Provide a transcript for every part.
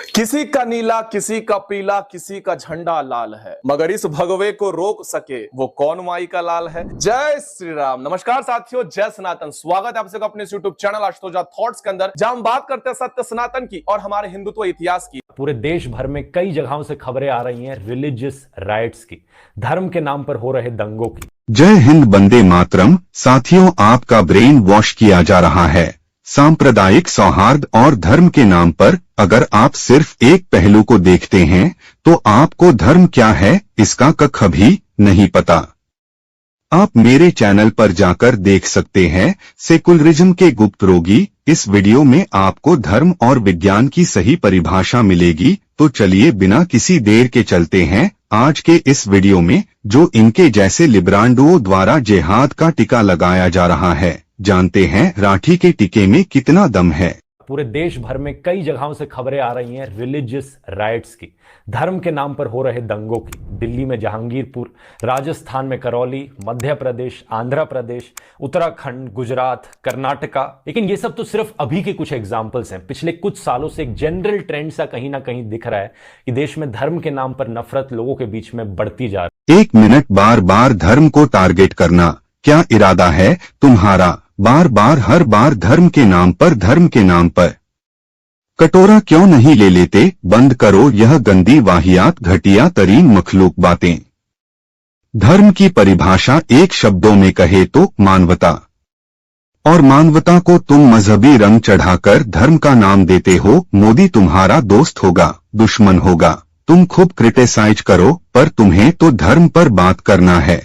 किसी का नीला, किसी का पीला, किसी का झंडा लाल है, मगर इस भगवे को रोक सके वो कौन माई का लाल है। जय श्री राम। नमस्कार साथियों, जय सनातन। स्वागत है आप सबका अपने YouTube channel Ashutosh Jha thoughts के अंदर, जहां हम बात करते हैं सत्य सनातन की और हमारे हिंदुत्व इतिहास की। पूरे देश भर में कई जगहों से खबरें आ रही हैं रिलीजियस राइट्स की, धर्म के नाम पर हो रहे दंगों की। जय हिंद, वंदे मातरम। साथियों, आपका ब्रेन वॉश किया जा रहा है। सांप्रदायिक सौहार्द और धर्म के नाम पर अगर आप सिर्फ एक पहलू को देखते हैं तो आपको धर्म क्या है इसका कभी नहीं पता। आप मेरे चैनल पर जाकर देख सकते हैं सेकुलरिज्म के गुप्त रोगी। इस वीडियो में आपको धर्म और विज्ञान की सही परिभाषा मिलेगी। तो चलिए बिना किसी देर के चलते हैं आज के इस वीडियो में, जो इनके जैसे लिब्रांडुओं द्वारा जिहाद का टिका लगाया जा रहा है। जानते हैं राठी के टिके में कितना दम है। पूरे देश भर में कई जगहों से खबरें आ रही हैं रिलीजियस राइट्स की, धर्म के नाम पर हो रहे दंगों की। दिल्ली में जहांगीरपुर, राजस्थान में करौली, मध्य प्रदेश, आंध्र प्रदेश, उत्तराखंड, गुजरात, कर्नाटका। लेकिन ये सब तो सिर्फ अभी के कुछ एग्जाम्पल्स हैं। पिछले कुछ सालों से एक जनरल ट्रेंड सा कहीं ना कहीं दिख रहा है कि देश में धर्म के नाम पर नफरत लोगों के बीच में बढ़ती जा रही है। 1 मिनट, बार बार धर्म को टारगेट करना क्या इरादा है तुम्हारा? बार बार हर बार धर्म के नाम पर कटोरा क्यों नहीं ले लेते? बंद करो यह गंदी वाहियात, घटिया तरीन मखलूक बातें। धर्म की परिभाषा एक शब्दों में कहे तो मानवता। और मानवता को तुम मजहबी रंग चढ़ाकर धर्म का नाम देते हो। मोदी तुम्हारा दोस्त होगा, दुश्मन होगा। तुम खूब क्रिटिसाइज करो, पर तुम्हें तो धर्म पर बात करना है।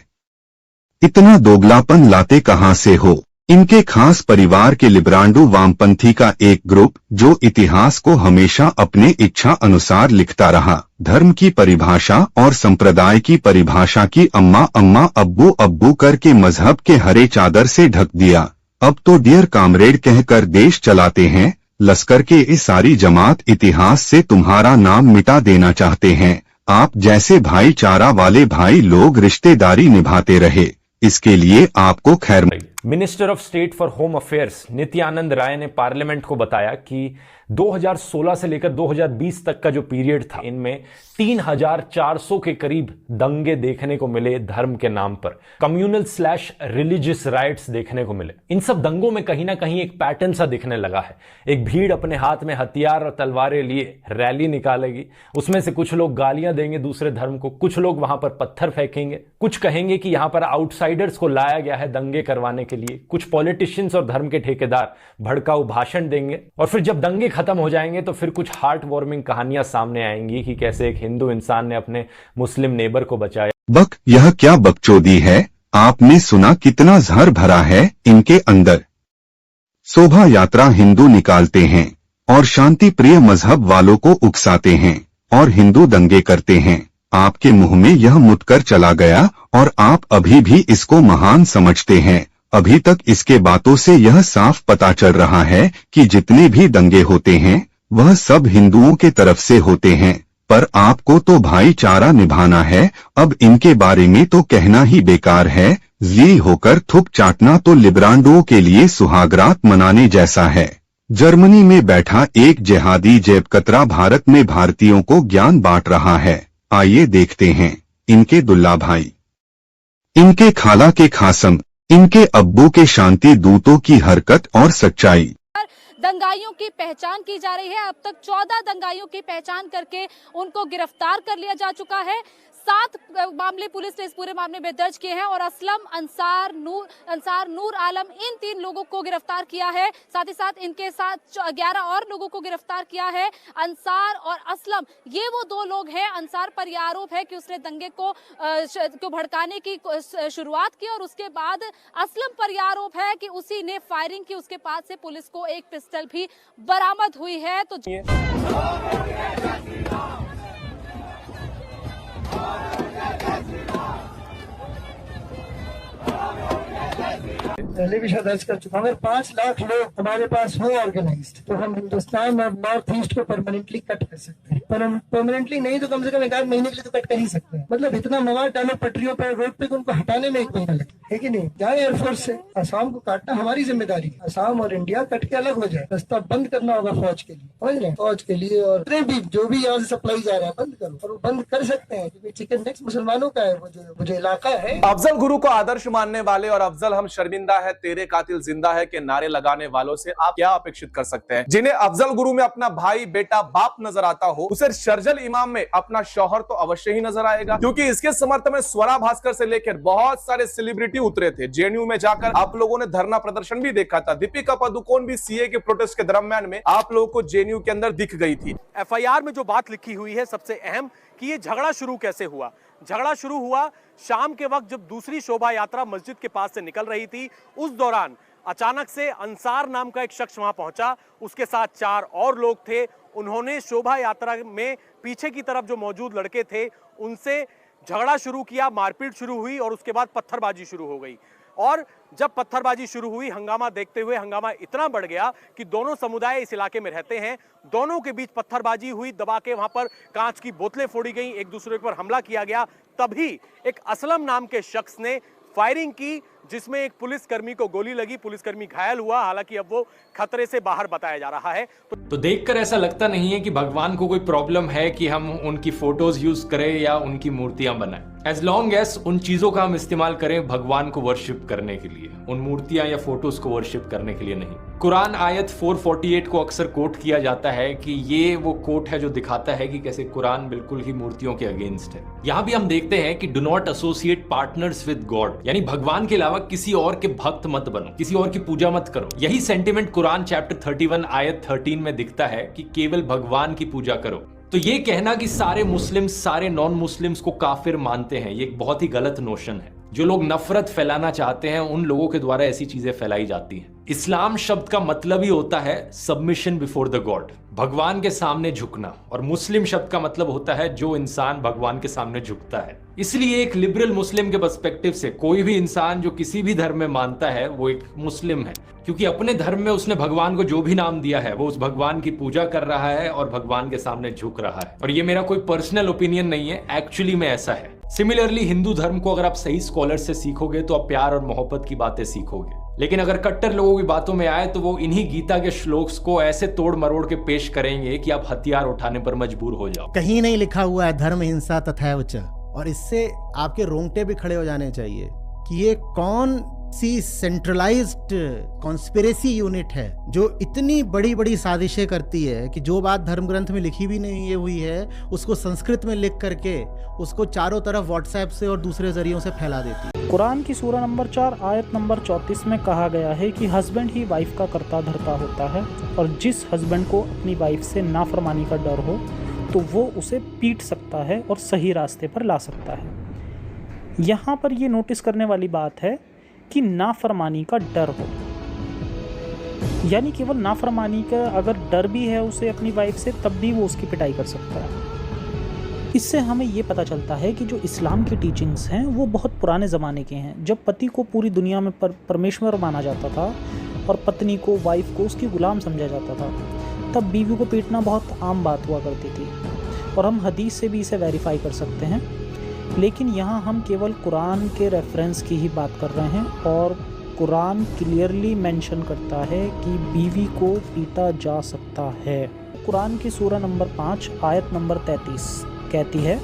इतना दोगलापन लाते कहां से हो? इनके खास परिवार के लिब्रांडू वामपंथी का एक ग्रुप जो इतिहास को हमेशा अपने इच्छा अनुसार लिखता रहा। धर्म की परिभाषा और संप्रदाय की परिभाषा की अम्मा अम्मा अब्बू अब्बू करके मजहब के हरे चादर से ढक दिया। अब तो डियर कामरेड कहकर देश चलाते हैं। लश्कर के इस सारी जमात इतिहास से तुम्हारा नाम मिटा देना चाहते हैं। आप जैसे भाईचारा वाले भाई लोग रिश्तेदारी निभाते रहे, इसके लिए आपको खैर। Minister of state for home affairs Nityanand Rai ने पार्लियामेंट को बताया कि 2016 से लेकर 2020 तक का जो पीरियड था, इनमें 3400 के करीब दंगे देखने को मिले धर्म के नाम पर। कम्युनल / रिलीजियस राइट्स देखने को मिले। इन सब दंगों में कहीं ना कहीं एक पैटर्न सा दिखने लगा है। एक भीड़ अपने हाथ में हथियार और तलवारें लिए रैली निकालेगी। उसमें से कुछ लोग गालियां देंगे दूसरे धर्म को, कुछ लोग वहां पर पत्थर फेंकेंगे, कुछ कहेंगे कि यहां पर आउटसाइडर्स को लाया गया है दंगे करवाने के लिए। कुछ पॉलिटिशियंस और धर्म के ठेकेदार भड़काऊ भाषण देंगे। और फिर जब दंगे खत्म हो जाएंगे तो फिर कुछ हार्ट वार्मिंग कहानियां सामने आएंगी कि कैसे एक हिंदू इंसान ने अपने मुस्लिम नेबर को बचाया। यह क्या बकचोदी है? आपने सुना कितना जहर भरा है इनके अंदर। शोभा यात्रा हिंदू निकालते हैं और शांति प्रिय मजहब वालों को उकसाते हैं और हिंदू दंगे करते हैं। आपके मुंह में यह मुतकर चला गया और आप अभी भी इसको महान समझते हैं। अभी तक इसके बातों से यह साफ पता चल रहा है कि जितने भी दंगे होते हैं वह सब हिंदुओं के तरफ से होते हैं। पर आपको तो भाईचारा निभाना है। अब इनके बारे में तो कहना ही बेकार है। जी होकर थुक चाटना तो लिब्रांडुओं के लिए सुहागरात मनाने जैसा है। जर्मनी में बैठा एक जिहादी जेब कतरा भारत में भारतीयों को ज्ञान बांट रहा है। आइए देखते हैं इनके दुल्ला भाई, इनके खाला के खासम, इनके अब्बू के शांति दूतों की हरकत और सच्चाई। दंगाइयों की पहचान की जा रही है। अब तक 14 दंगाइयों की पहचान करके उनको गिरफ्तार कर लिया जा चुका है। 7 मामले पुलिस ने इस पूरे मामले में दर्ज किए हैं और असलम, अंसार, नूर आलम, इन 3 लोगों को गिरफ्तार किया है। साथ ही साथ इनके साथ 11 और लोगों को गिरफ्तार किया है। अंसार और असलम, ये वो 2 लोग हैं। अंसार पर यह आरोप है कि उसने दंगे को भड़काने की शुरुआत की और उसके बाद असलम पर यह आरोप है कि उसी ने फायरिंग की। उसके पास से पुलिस को एक पिस्टल भी बरामद हुई है। तो पहले भी शायद दर्ज कर चुका हूँ। अगर 5 लाख लोग हमारे पास हो ऑर्गेनाइज्ड तो हम हिंदुस्तान और नॉर्थ ईस्ट को परमानेंटली कट कर सकते हैं। परमानेंटली नहीं तो कम से कम 1 महीने के लिए तो कट कर ही सकते हैं। मतलब इतना मवाद डालो पटरियों पर, रोड पे, उनको हटाने में 1 महीना लगे, है कि नहीं? जाए एयरफोर्स से, असम को काटना हमारी जिम्मेदारी है। असम और इंडिया कट के अलग हो जाए, रास्ता बंद करना होगा फौज के लिए, समझ रहे हैं? फौज के लिए और भी जो भी यहाँ से सप्लाई जा रहा है बंद करो, और वो बंद कर सकते हैं क्योंकि चिकन नेक्स्ट मुसलमानों का है वो जो इलाका है। अफजल गुरु को आदर्श मानने वाले और अफजल हम शर्मिंदा है तेरे कातिल जिंदा है के नारे लगाने वालों से आप क्या अपेक्षित कर सकते हैं? जिन्हें अफजल गुरु में अपना भाई, बेटा, बाप नजर आता हो, उसे शर्जल इमाम में अपना शौहर तो अवश्य ही नजर आएगा, क्योंकि इसके समर्थन में स्वरा भास्कर से लेकर बहुत सारे सेलिब्रिटी उतरे थे। जेएनयू में जाकर आप लोगों ने धरना प्रदर्शन भी देखा था। दीपिका पादुकोण भी सीए के प्रोटेस्ट के दरम्यान में आप लोगों को जेएनयू के अंदर दिख गई थी। एफआईआर में जो बात लिखी हुई है सबसे अहम कि ये झगड़ा शुरू कैसे हुआ। झगड़ा शुरू हुआ शाम के वक्त जब दूसरी शोभा यात्रा मस्जिद के पास से निकल रही थी। उस दौरान अचानक से अंसार नाम का एक शख्स वहां पहुंचा, उसके साथ 4 और लोग थे। उन्होंने शोभा यात्रा में पीछे की तरफ जो मौजूद लड़के थे उनसे झगड़ा शुरू किया, मारपीट शुरू हुई और उसके बाद पत्थरबाजी शुरू हो गई। और जब पत्थरबाजी शुरू हुई, हंगामा देखते हुए हंगामा इतना बढ़ गया कि दोनों समुदाय इस इलाके में रहते हैं, दोनों के बीच पत्थरबाजी हुई, दबा के वहां पर कांच की बोतलें फोड़ी गई, एक दूसरे पर हमला किया गया। तभी एक असलम नाम के शख्स ने फायरिंग की जिसमें एक पुलिसकर्मी को गोली लगी, पुलिसकर्मी घायल हुआ। हालांकि अब वो खतरे से बाहर बताया जा रहा है। तो देखकर ऐसा लगता नहीं है कि भगवान को कोई प्रॉब्लम है कि हम उनकी फोटोज यूज करें या उनकी मूर्तियां बनाएं। एज लॉन्ग एज उन चीजों का हम इस्तेमाल करें भगवान को वर्शिप करने के लिए, उन मूर्तियां या फोटोज को वर्शिप करने के लिए नहीं। कुरान आयत 448 को अक्सर कोट किया जाता है कि ये वो कोट है जो दिखाता है कि कैसे कुरान बिल्कुल ही मूर्तियों के अगेंस्ट है। यहाँ भी हम देखते हैं कि do not associate partners with God, यानी भगवान के अलावा किसी और के भक्त मत बनो, किसी और की पूजा मत करो। यही सेंटिमेंट कुरान चैप्टर 31 आयत 13 में दिखता है कि केवल भगवान की पूजा करो। तो ये कहना कि सारे मुस्लिम्स सारे नॉन मुस्लिम्स को काफिर मानते हैं, ये एक बहुत ही गलत नोशन है। जो लोग नफरत फैलाना चाहते हैं उन लोगों के द्वारा ऐसी चीजें फैलाई जाती हैं। इस्लाम शब्द का मतलब ही होता है सबमिशन बिफोर द गॉड, भगवान के सामने झुकना, और मुस्लिम शब्द का मतलब होता है जो इंसान भगवान के सामने झुकता है। इसलिए एक लिबरल मुस्लिम के पर्सपेक्टिव से कोई भी इंसान जो किसी भी धर्म में मानता है वो एक मुस्लिम है, क्योंकि अपने धर्म में उसने भगवान को जो भी नाम दिया है वो उस भगवान की पूजा कर रहा है और भगवान के सामने झुक रहा है। और ये मेरा कोई पर्सनल ओपिनियन नहीं है, एक्चुअली में ऐसा है। सिमिलरली हिंदू धर्म को अगर आप सही स्कॉलर से सीखोगे तो आप प्यार और मोहब्बत की बातें सीखोगे, लेकिन अगर कट्टर लोगों की बातों में आए तो वो इन्हीं गीता के श्लोक्स को ऐसे तोड़ मरोड़ के पेश करेंगे कि आप हथियार उठाने पर मजबूर हो जाओ। कहीं नहीं लिखा हुआ है धर्म हिंसा तथैव च, और इससे आपके रोंगटे भी खड़े हो जाने चाहिए कि ये कौन सी सेंट्रलाइज्ड कॉन्स्पिरेसी यूनिट है जो इतनी बड़ी बड़ी साजिशें करती है कि जो बात धर्म ग्रंथ में लिखी भी नहीं हुई है उसको संस्कृत में लिख करके उसको चारों तरफ व्हाट्सएप से और दूसरे जरियों से फैला देती है। कुरान की सूरा नंबर 4 आयत नंबर 34 में कहा गया है कि हस्बैंड ही वाइफ का कर्ता धर्ता होता है, और जिस हस्बैंड को अपनी वाइफ से नाफरमानी का डर हो तो वो उसे पीट सकता है और सही रास्ते पर ला सकता है। यहाँ पर ये नोटिस करने वाली बात है कि नाफरमानी का डर हो, यानी केवल नाफरमानी का अगर डर भी है उसे अपनी वाइफ से, तब भी वो उसकी पिटाई कर सकता है। इससे हमें ये पता चलता है कि जो इस्लाम की टीचिंग्स हैं वो बहुत पुराने ज़माने के हैं। जब पति को पूरी दुनिया में परमेश्वर माना जाता था और पत्नी को, वाइफ को उसकी गुलाम समझा जाता था, तब बीवी को पीटना बहुत आम बात हुआ करती थी, और हम हदीस से भी इसे वेरीफाई कर सकते हैं। लेकिन यहाँ हम केवल कुरान के रेफरेंस की ही बात कर रहे हैं, और कुरान क्लियरली मेंशन करता है कि बीवी को पीटा जा सकता है। कुरान की सूरा नंबर 5 आयत नंबर 33 कहती है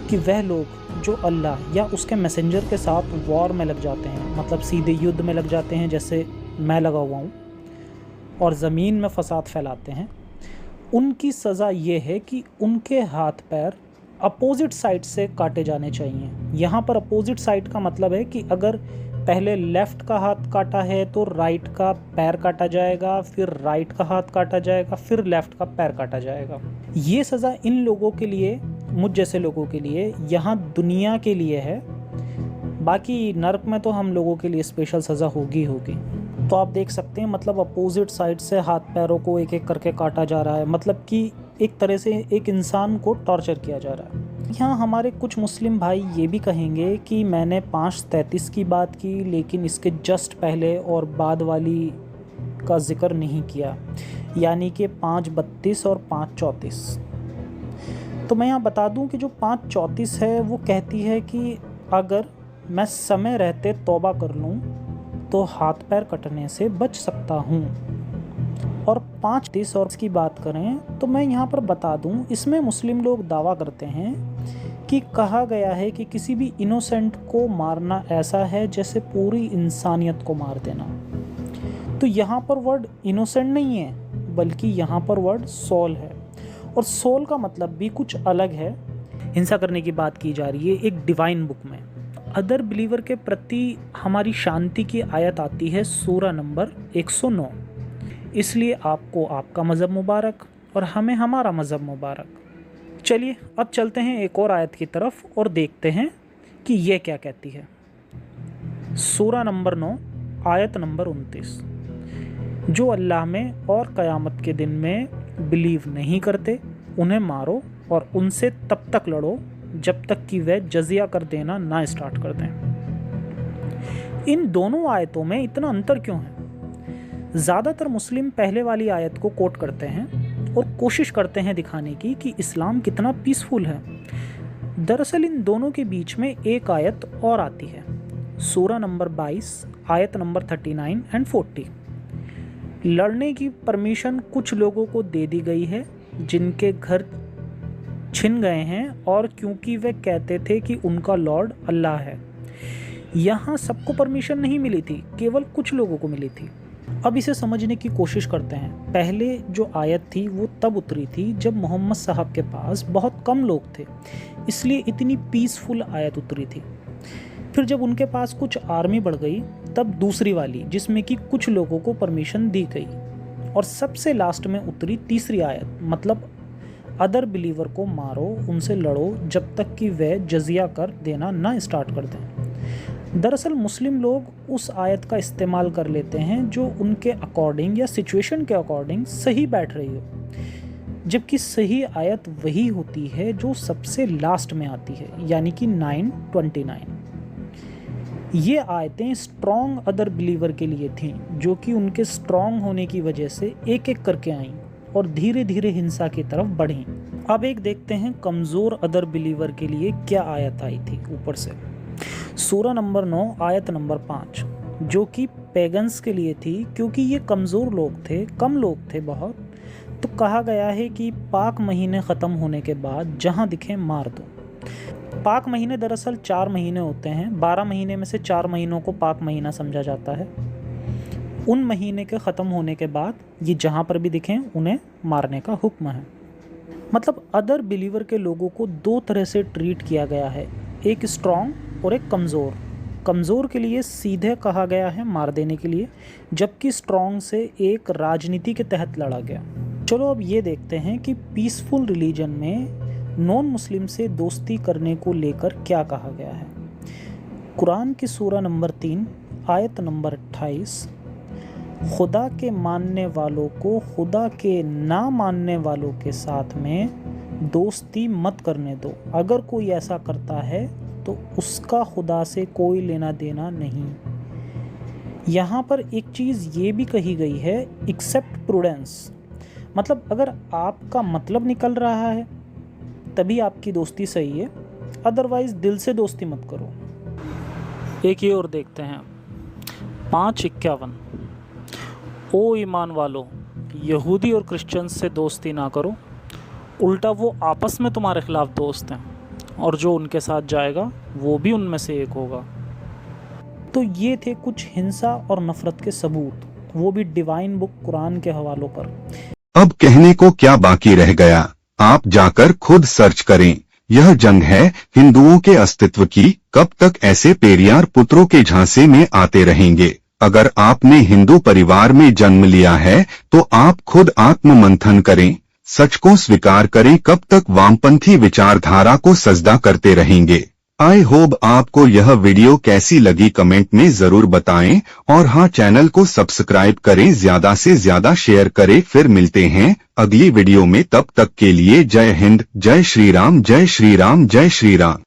कि वह लोग जो अल्लाह या उसके मैसेंजर के साथ वॉर में लग जाते हैं, मतलब सीधे युद्ध में लग जाते हैं जैसे मैं लगा हुआ हूँ, और ज़मीन में फसाद फैलाते हैं, उनकी सज़ा ये है कि उनके हाथ पैर अपोजिट साइड से काटे जाने चाहिए। यहाँ पर अपोजिट साइड का मतलब है कि अगर पहले लेफ़्ट का हाथ काटा है तो राइट का पैर काटा जाएगा, फिर राइट का हाथ काटा जाएगा, फिर लेफ़्ट का पैर काटा जाएगा। ये सज़ा इन लोगों के लिए, मुझ जैसे लोगों के लिए, यहाँ दुनिया के लिए है। बाकी नर्क में तो हम लोगों के लिए स्पेशल सज़ा होगी। तो आप देख सकते हैं, मतलब अपोजिट साइड से हाथ पैरों को एक एक करके काटा जा रहा है, मतलब कि एक तरह से एक इंसान को टॉर्चर किया जा रहा है। यहाँ हमारे कुछ मुस्लिम भाई ये भी कहेंगे कि मैंने 5:33 की बात की, लेकिन इसके जस्ट पहले और बाद वाली का जिक्र नहीं किया, यानी कि 5:32 और 5:34। तो मैं यहाँ बता दूँ कि जो 5:34 है वो कहती है कि अगर मैं समय रहते तौबा कर लूँ तो हाथ पैर कटने से बच सकता हूँ। और 5:30 और की बात करें तो मैं यहाँ पर बता दूँ, इसमें मुस्लिम लोग दावा करते हैं कि कहा गया है कि किसी भी इनोसेंट को मारना ऐसा है जैसे पूरी इंसानियत को मार देना। तो यहाँ पर वर्ड इनोसेंट नहीं है, बल्कि यहाँ पर वर्ड सोल है, और सोल का मतलब भी कुछ अलग है। हिंसा करने की बात की जा रही है एक डिवाइन बुक में। अदर बिलीवर के प्रति हमारी शांति की आयत आती है सूरा नंबर 109। इसलिए आपको आपका मज़हब मुबारक और हमें हमारा मज़हब मुबारक। चलिए अब चलते हैं एक और आयत की तरफ और देखते हैं कि ये क्या कहती है। सूरा नंबर 9 आयत नंबर 29। जो अल्लाह में और क़यामत के दिन में बिलीव नहीं करते उन्हें मारो और उनसे तब तक लड़ो जब तक कि वह जजिया कर देना ना स्टार्ट कर दें। इन दोनों आयतों में इतना अंतर क्यों है? ज़्यादातर मुस्लिम पहले वाली आयत को कोट करते हैं और कोशिश करते हैं दिखाने की कि इस्लाम कितना पीसफुल है। दरअसल इन दोनों के बीच में एक आयत और आती है, सूरा नंबर 22 आयत नंबर 39 एंड 40। लड़ने की परमिशन कुछ लोगों को दे दी गई है जिनके घर छिन गए हैं और क्योंकि वे कहते थे कि उनका लॉर्ड अल्लाह है। यहाँ सबको परमिशन नहीं मिली थी, केवल कुछ लोगों को मिली थी। अब इसे समझने की कोशिश करते हैं। पहले जो आयत थी वो तब उतरी थी जब मोहम्मद साहब के पास बहुत कम लोग थे, इसलिए इतनी पीसफुल आयत उतरी थी। फिर जब उनके पास कुछ आर्मी बढ़ गई तब दूसरी वाली, जिसमें कि कुछ लोगों को परमिशन दी गई, और सबसे लास्ट में उतरी तीसरी आयत, मतलब अदर बिलीवर को मारो, उनसे लड़ो जब तक कि वह जजिया कर देना ना स्टार्ट कर दें। दरअसल मुस्लिम लोग उस आयत का इस्तेमाल कर लेते हैं जो उनके अकॉर्डिंग या सिचुएशन के अकॉर्डिंग सही बैठ रही हो, जबकि सही आयत वही होती है जो सबसे लास्ट में आती है, यानी कि 9:29। ये आयतें स्ट्रॉन्ग अदर बिलीवर के लिए थीं, जो कि उनके स्ट्रॉन्ग होने की वजह से एक एक करके आईं और धीरे धीरे हिंसा की तरफ बढ़ीं। अब एक देखते हैं कमज़ोर अदर बिलीवर के लिए क्या आयत आई थी ऊपर से। सूरा नंबर 9 आयत नंबर 5, जो कि पैगन्स के लिए थी, क्योंकि ये कमज़ोर लोग थे, कम लोग थे बहुत। तो कहा गया है कि पाक महीने ख़त्म होने के बाद जहाँ दिखे मार दो। पाक महीने दरअसल 4 महीने होते हैं, 12 महीने में से 4 महीनों को पाक महीना समझा जाता है। उन महीने के ख़त्म होने के बाद ये जहाँ पर भी दिखें उन्हें मारने का हुक्म है। मतलब अदर बिलीवर के लोगों को दो तरह से ट्रीट किया गया है, एक स्ट्रॉन्ग और एक कमज़ोर। कमज़ोर के लिए सीधे कहा गया है मार देने के लिए, जबकि स्ट्रॉन्ग से एक राजनीति के तहत लड़ा गया। चलो अब ये देखते हैं कि पीसफुल रिलीजन में नॉन मुस्लिम से दोस्ती करने को लेकर क्या कहा गया है। कुरान की सूरा नंबर 3 आयत नंबर 28, खुदा के मानने वालों को खुदा के ना मानने वालों के साथ में दोस्ती मत करने दो। अगर कोई ऐसा करता है तो उसका खुदा से कोई लेना देना नहीं। यहाँ पर एक चीज़ ये भी कही गई है, एक्सेप्ट प्रूडेंस, मतलब अगर आपका मतलब निकल रहा है तभी आपकी दोस्ती सही है, अदरवाइज दिल से दोस्ती मत करो। एक ही और देखते हैं 5:51, ओ ईमान वालों, यहूदी और क्रिश्चियंस से दोस्ती ना करो, उल्टा वो आपस में तुम्हारे खिलाफ दोस्त हैं और जो उनके साथ जाएगा वो भी उनमें से एक होगा। तो ये थे कुछ हिंसा और नफरत के सबूत, वो भी डिवाइन बुक कुरान के हवालों पर। अब कहने को क्या बाकी रह गया, आप जाकर खुद सर्च करें। यह जंग है हिंदुओं के अस्तित्व की, कब तक ऐसे पेरियार पुत्रों के झांसे में आते रहेंगे। अगर आपने हिंदू परिवार में जन्म लिया है तो आप खुद आत्म मंथन करें, सच को स्वीकार करें। कब तक वामपंथी विचारधारा को सजदा करते रहेंगे। आई होप आपको यह वीडियो कैसी लगी कमेंट में जरूर बताएं और हाँ, चैनल को सब्सक्राइब करें, ज्यादा से ज्यादा शेयर करें। फिर मिलते हैं अगली वीडियो में, तब तक के लिए जय हिंद, जय श्री राम, जय श्री राम, जय श्री राम।